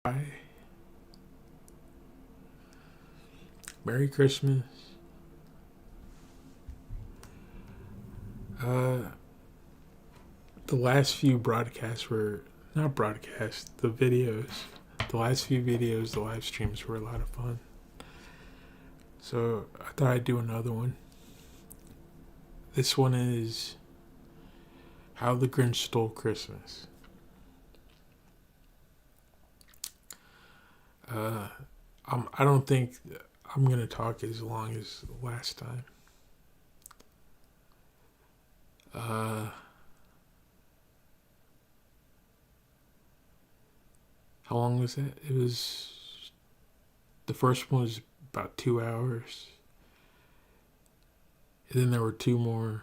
Hi. Merry Christmas. Uh, the last few broadcasts were not broadcasts, the videos. The last few videos, the live streams were a lot of fun. So I thought I'd do another one. This one is How the Grinch Stole Christmas. Uh, I don't think I'm going to talk as long as last time. Uh, how long was that? The first one was about 2 hours. And then there were two more.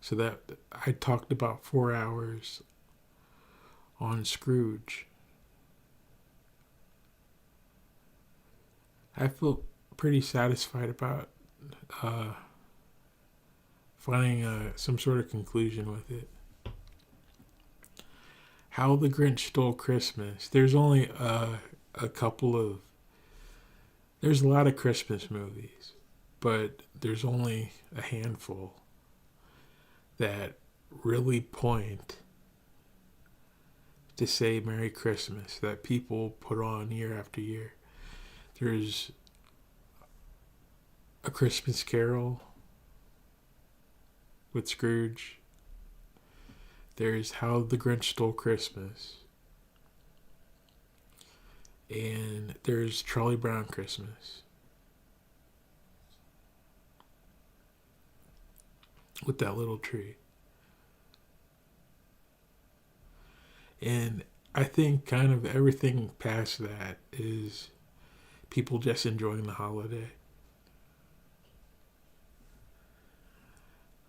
So that I talked about 4 hours on Scrooge. I feel pretty satisfied about uh, finding some sort of conclusion with it. How the Grinch Stole Christmas. There's only a couple of. There's a lot of Christmas movies, but there's only a handful that really point to say Merry Christmas that people put on year after year. There's A Christmas Carol with Scrooge. There's How the Grinch Stole Christmas. And there's Charlie Brown Christmas with that little tree. And I think kind of everything past that is people just enjoying the holiday.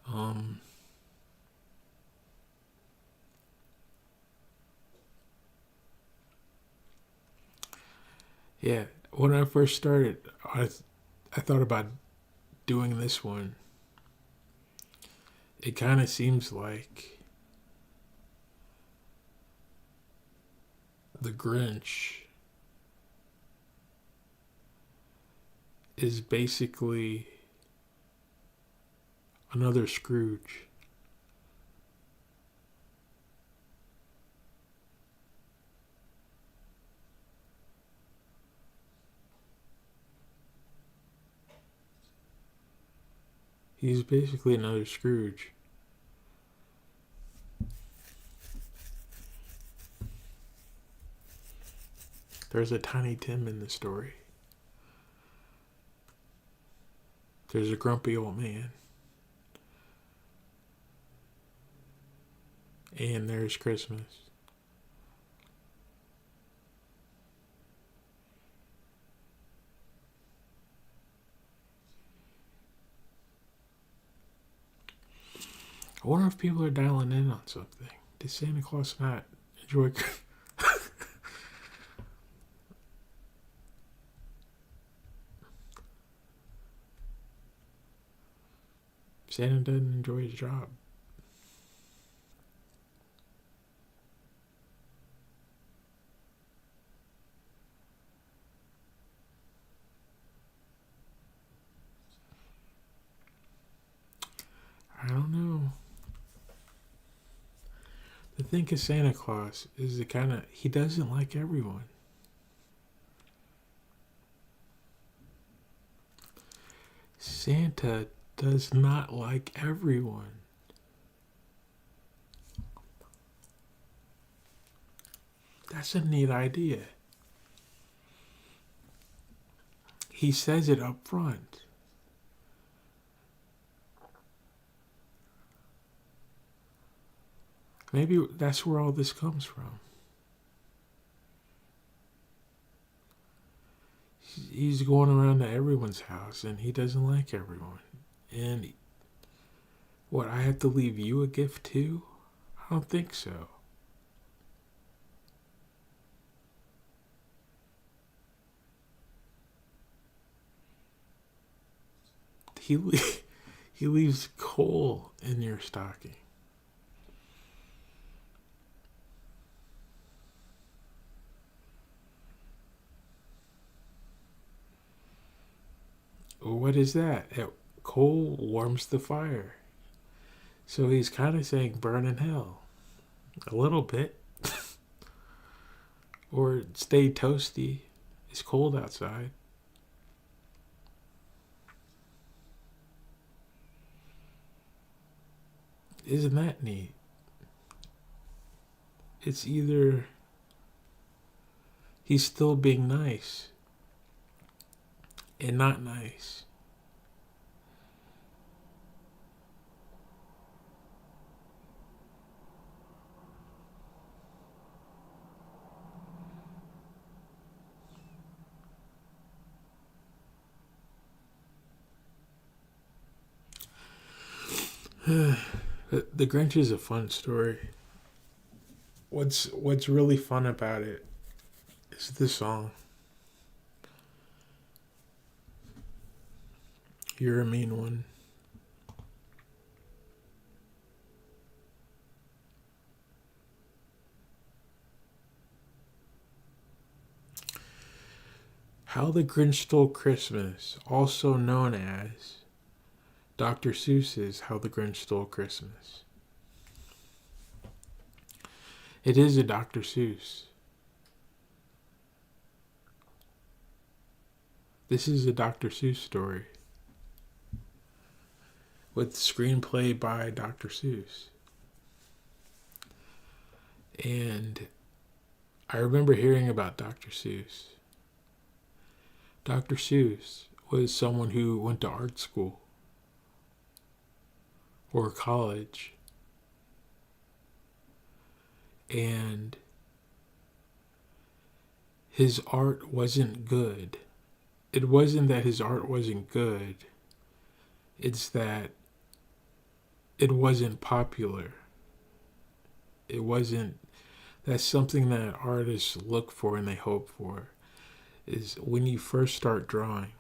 Um, yeah, when I first started, I thought about doing this one. It kind of seems like the Grinch is basically another Scrooge. He's basically another Scrooge. There's a Tiny Tim in the story. There's a grumpy old man. And there's Christmas. I wonder if people are dialing in on something. Did Santa Claus not enjoy? Santa doesn't enjoy his job. I don't know. The thing is, Santa Claus is the kind of he doesn't like everyone. Santa does not like everyone. That's a neat idea. He says it up front. Maybe that's where all this comes from. He's going around to everyone's house and he doesn't like everyone. And what, I have to leave you a gift too? I don't think so. He he leaves coal in your stocking. what is that? Coal warms the fire. So he's kind of saying burn in hell. A little bit. Or stay toasty. It's cold outside. Isn't that neat? It's either he's still being nice and not nice. The Grinch is a fun story. What's really fun about it is the song. You're a mean one. How the Grinch Stole Christmas, also known as Dr. Seuss's How the Grinch Stole Christmas. It is a Dr. Seuss. This is a Dr. Seuss story with screenplay by Dr. Seuss. And I remember hearing about Dr. Seuss. Dr. Seuss was someone who went to art school or college, and his art wasn't good. It wasn't that his art wasn't good, it's that it wasn't popular. It wasn't, that's something that artists look for and they hope for, is when you first start drawing,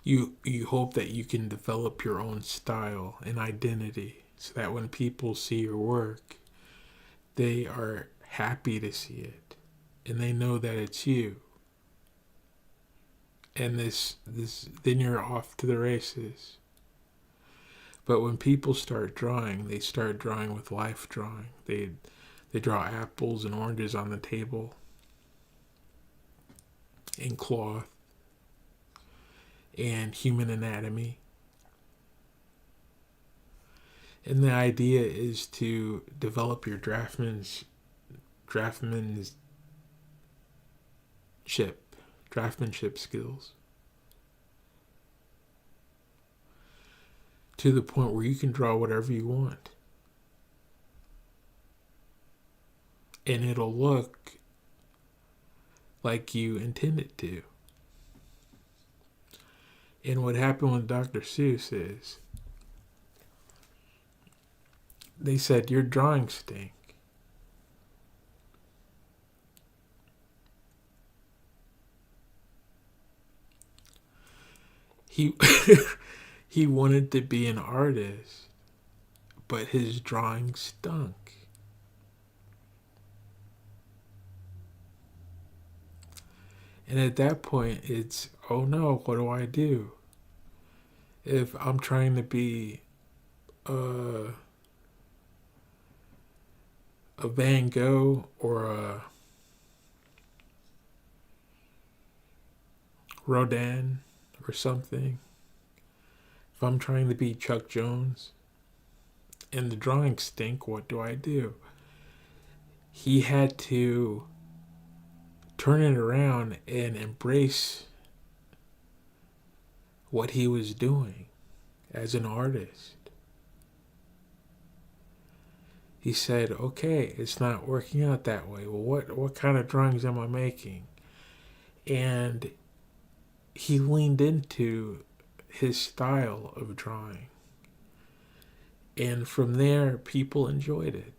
you hope that you can develop your own style and identity so that when people see your work, they are happy to see it and they know that it's you. And this then you're off to the races. But when people start drawing, they start drawing with life drawing. They draw apples and oranges on the table in cloth and human anatomy. And the idea is to develop your draftsmanship skills to the point where you can draw whatever you want. And it'll look like you intend it to. And what happened with Dr. Seuss is they said, your drawings stink. He he wanted to be an artist, but his drawings stunk. And at that point, it's, oh no, what do I do? If I'm trying to be a Van Gogh or a Rodin or something, if I'm trying to be Chuck Jones and the drawings stink, what do I do? He had to turn it around and embrace what he was doing as an artist. He said, okay, it's not working out that way. Well, what kind of drawings am I making? And he leaned into his style of drawing. And from there, people enjoyed it.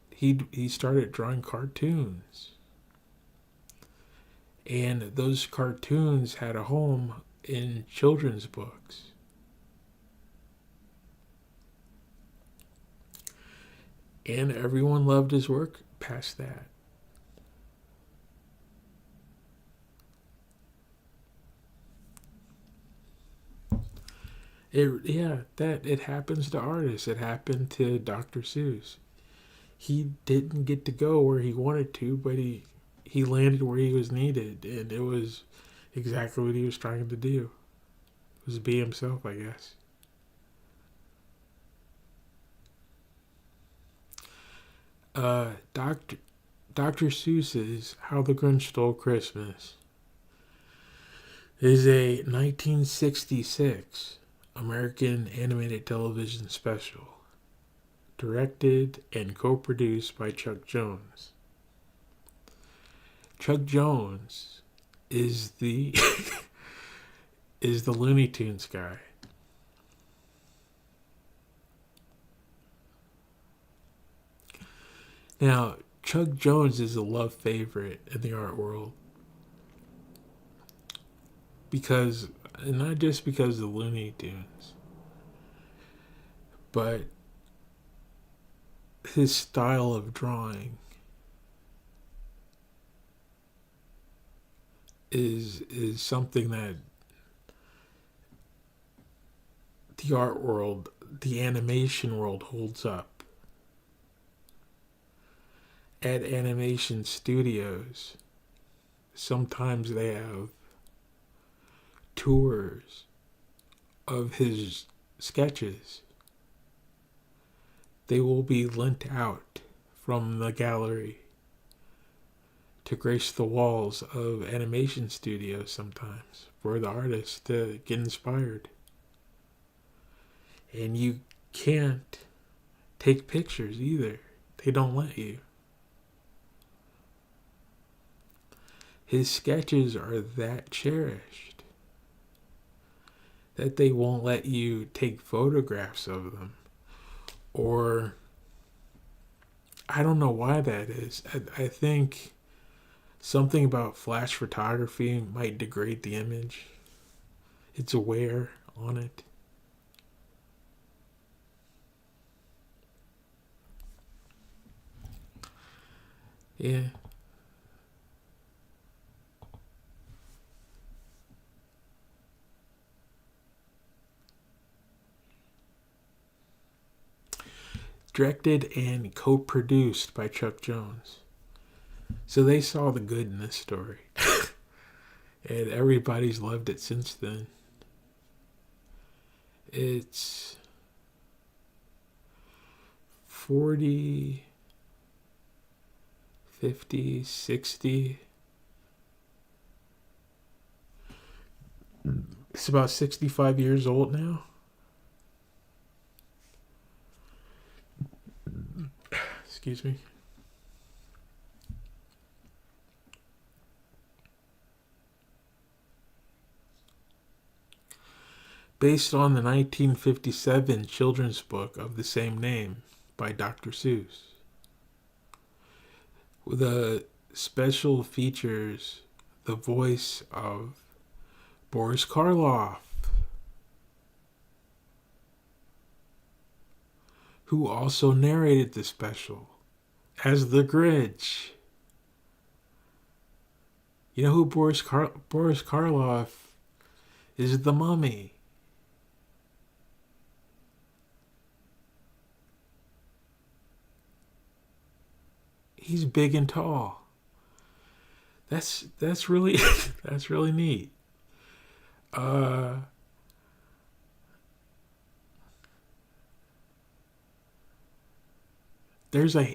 He started drawing cartoons. And those cartoons had a home in children's books. And everyone loved his work past that. It happens to artists. It happened to Dr. Seuss. He didn't get to go where he wanted to, but he landed where he was needed, and it was exactly what he was trying to do. It was be himself, I guess. Dr. Seuss's How the Grinch Stole Christmas is a 1966 American animated television special, directed and co-produced by Chuck Jones. Chuck Jones is the is the Looney Tunes guy. Now, Chuck Jones is a love favorite in the art world because, and not just because of the Looney Tunes, but his style of drawing is something that the art world, the animation world holds up. At animation studios, sometimes they have tours of his sketches. They will be lent out from the gallery to grace the walls of animation studios sometimes for the artists to get inspired. And you can't take pictures either. They don't let you. His sketches are that cherished that they won't let you take photographs of them. Or, I don't know why that is. I think something about flash photography might degrade the image. It's a wear on it. Yeah. Directed and co-produced by Chuck Jones. So they saw the good in this story. And everybody's loved it since then. It's 40, 50, 60. It's about 65 years old now. Excuse me. Based on the 1957 children's book of the same name by Dr. Seuss. The special features the voice of Boris Karloff, who also narrated the special as the Grinch. You know who Boris Karloff is? The Mummy. He's big and tall. That's really that's really neat. Uh,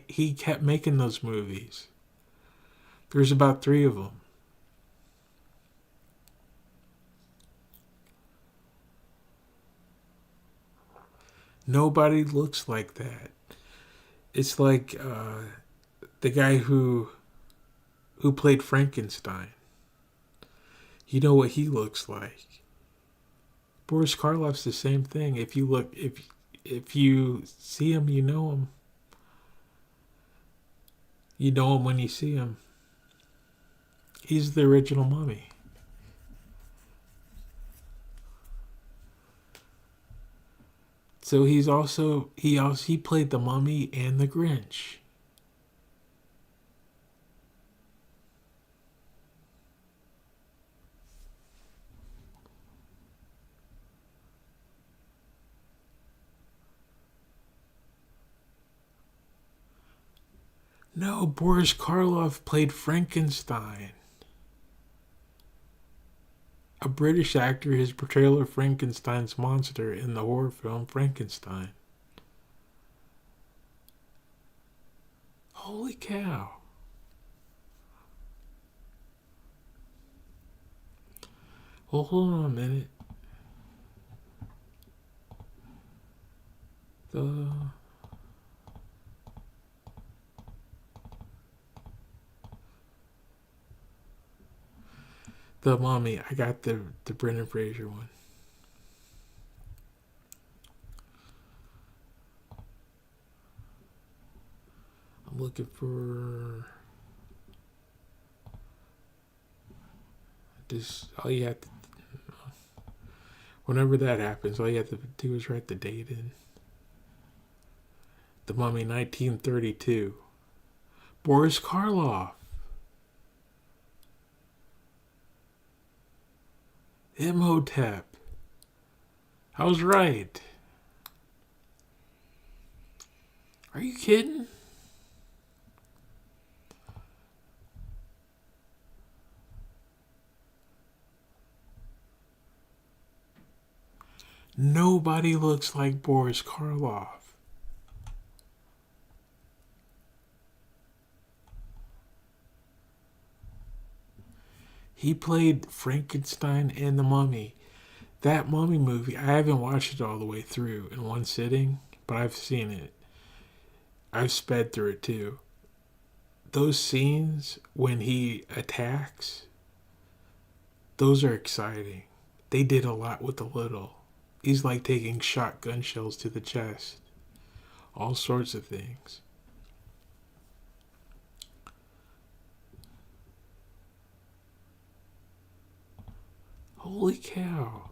he kept making those movies. There's about 3 of them. Nobody looks like that. It's like the guy who played Frankenstein. You know what he looks like. Boris Karloff's the same thing. If you see him, you know him. You know him when you see him. He's the original Mummy. So he played the Mummy and the Grinch. No, Boris Karloff played Frankenstein. A British actor, his portrayal of Frankenstein's monster in the horror film Frankenstein. Holy cow. Well, hold on a minute. The Mummy. I got the Brendan Fraser one. I'm looking for this. All you have to, whenever that happens, all you have to do is write the date in. The Mummy, 1932. Boris Karloff. Imhotep. I was right. Are you kidding? Nobody looks like Boris Karloff. He played Frankenstein and the Mummy. That Mummy movie, I haven't watched it all the way through in one sitting, but I've seen it. I've sped through it too. Those scenes when he attacks, those are exciting. They did a lot with a little. He's like taking shotgun shells to the chest. All sorts of things. Holy cow.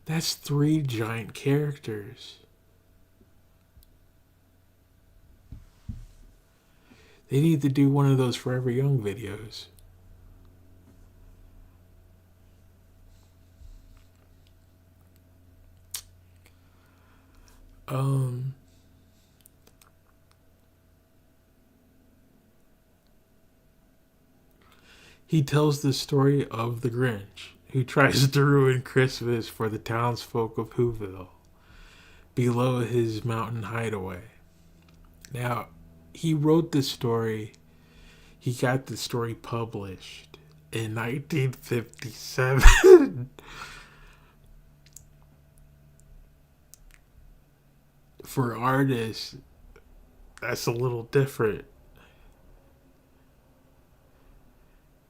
That's 3 giant characters. They need to do one of those Forever Young videos. He tells the story of the Grinch, who tries to ruin Christmas for the townsfolk of Whoville, below his mountain hideaway. Now, he wrote the story, he got the story published in 1957. For artists, that's a little different.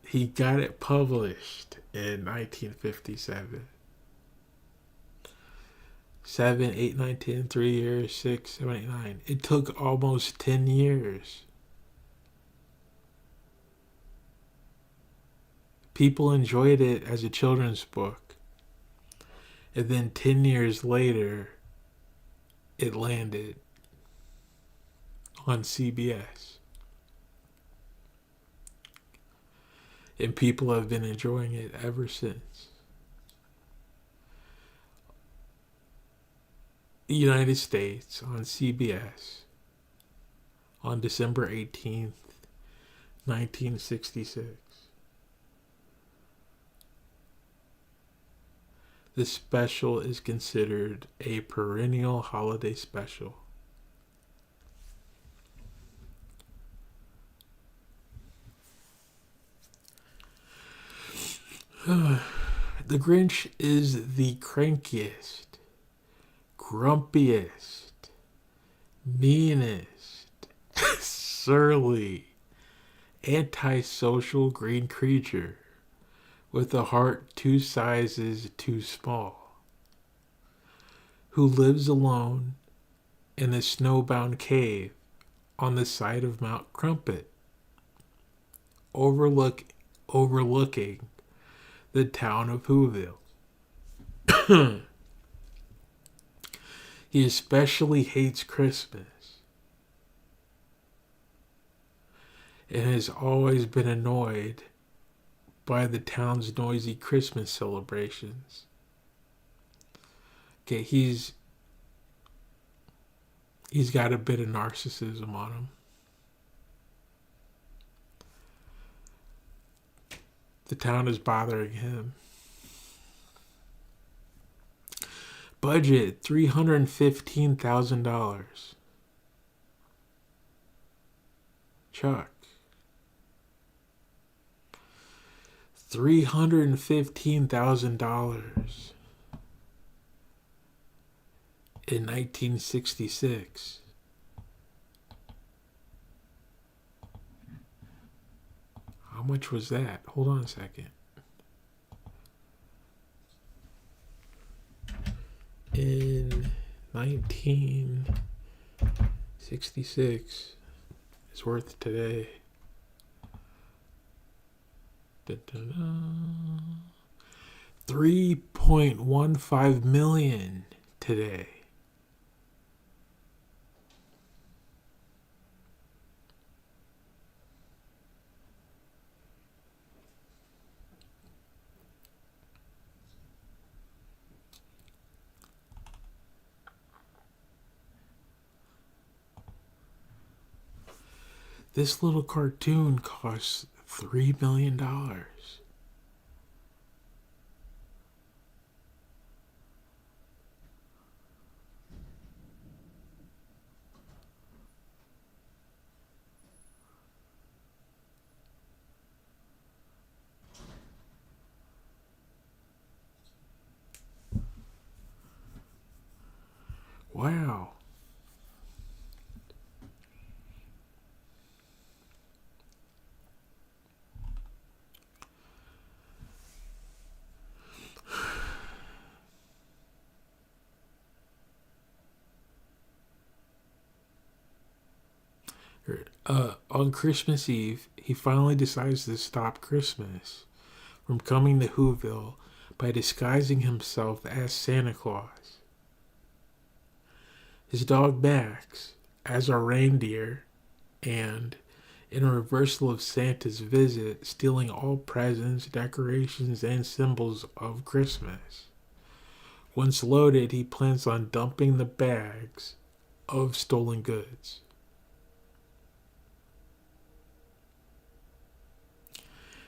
He got it published in 1957. 7, 8, 9, 10, 3 years, 6, 7, 8, 9. It took almost 10 years. People enjoyed it as a children's book. And then 10 years later, it landed on CBS. And people have been enjoying it ever since. United States on CBS on December 18th, 1966. The special is considered a perennial holiday special. The Grinch is the crankiest, grumpiest, meanest, surly, antisocial green creature with a heart 2 sizes too small, who lives alone in a snowbound cave on the side of Mount Crumpet, overlooking the town of Whoville. He especially hates Christmas and has always been annoyed by the town's noisy Christmas celebrations. Okay, he's got a bit of narcissism on him. The town is bothering him. Budget $315,000. Chuck. $315,000 in 1966. How much was that? Hold on a second. In 1966, it's worth today. $3.15 million today. This little cartoon costs $3 million. Wow. On Christmas Eve, he finally decides to stop Christmas from coming to Whoville by disguising himself as Santa Claus. His dog Max as a reindeer, and in a reversal of Santa's visit, stealing all presents, decorations, and symbols of Christmas. Once loaded, he plans on dumping the bags of stolen goods.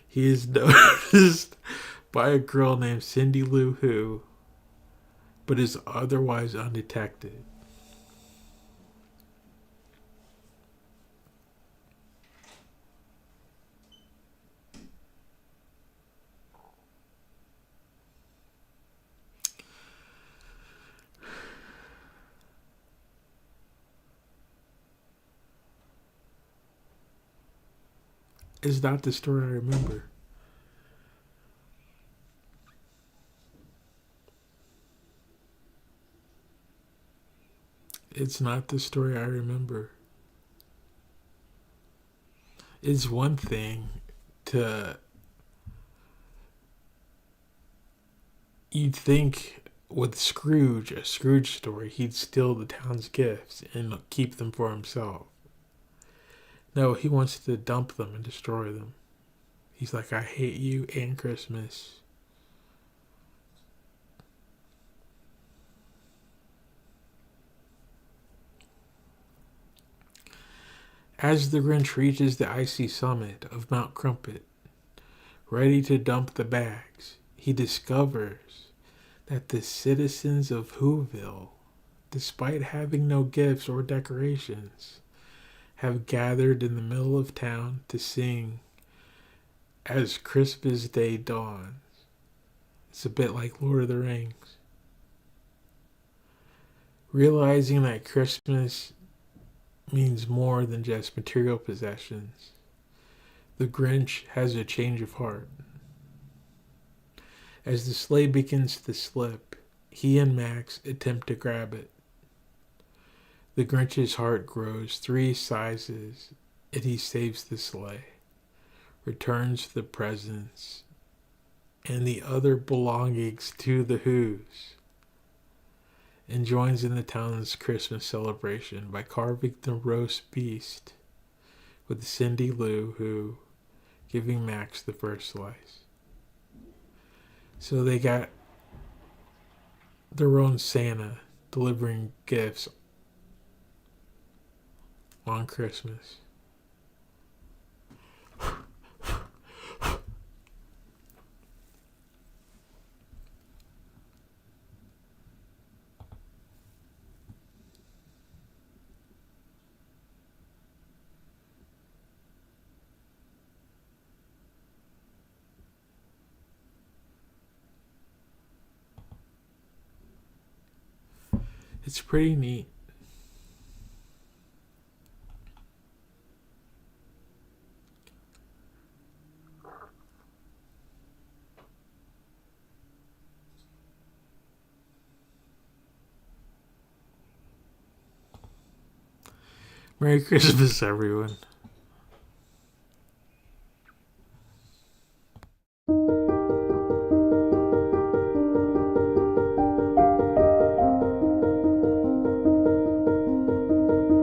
He is noticed by a girl named Cindy Lou Who, but is otherwise undetected. Is not the story I remember. It's not the story I remember. It's one thing to... You'd think with Scrooge, a Scrooge story, he'd steal the town's gifts and keep them for himself. No, he wants to dump them and destroy them. He's like, I hate you and Christmas. As the Grinch reaches the icy summit of Mount Crumpet, ready to dump the bags, he discovers that the citizens of Whoville, despite having no gifts or decorations, have gathered in the middle of town to sing as Christmas Day dawns. It's a bit like Lord of the Rings. Realizing that Christmas means more than just material possessions, the Grinch has a change of heart. As the sleigh begins to slip, he and Max attempt to grab it. The Grinch's heart grows 3 sizes, and he saves the sleigh, returns the presents and the other belongings to the Who's, and joins in the town's Christmas celebration by carving the roast beast with Cindy Lou Who giving Max the first slice. So they got their own Santa delivering gifts on Christmas. It's pretty neat. Merry Christmas, everyone.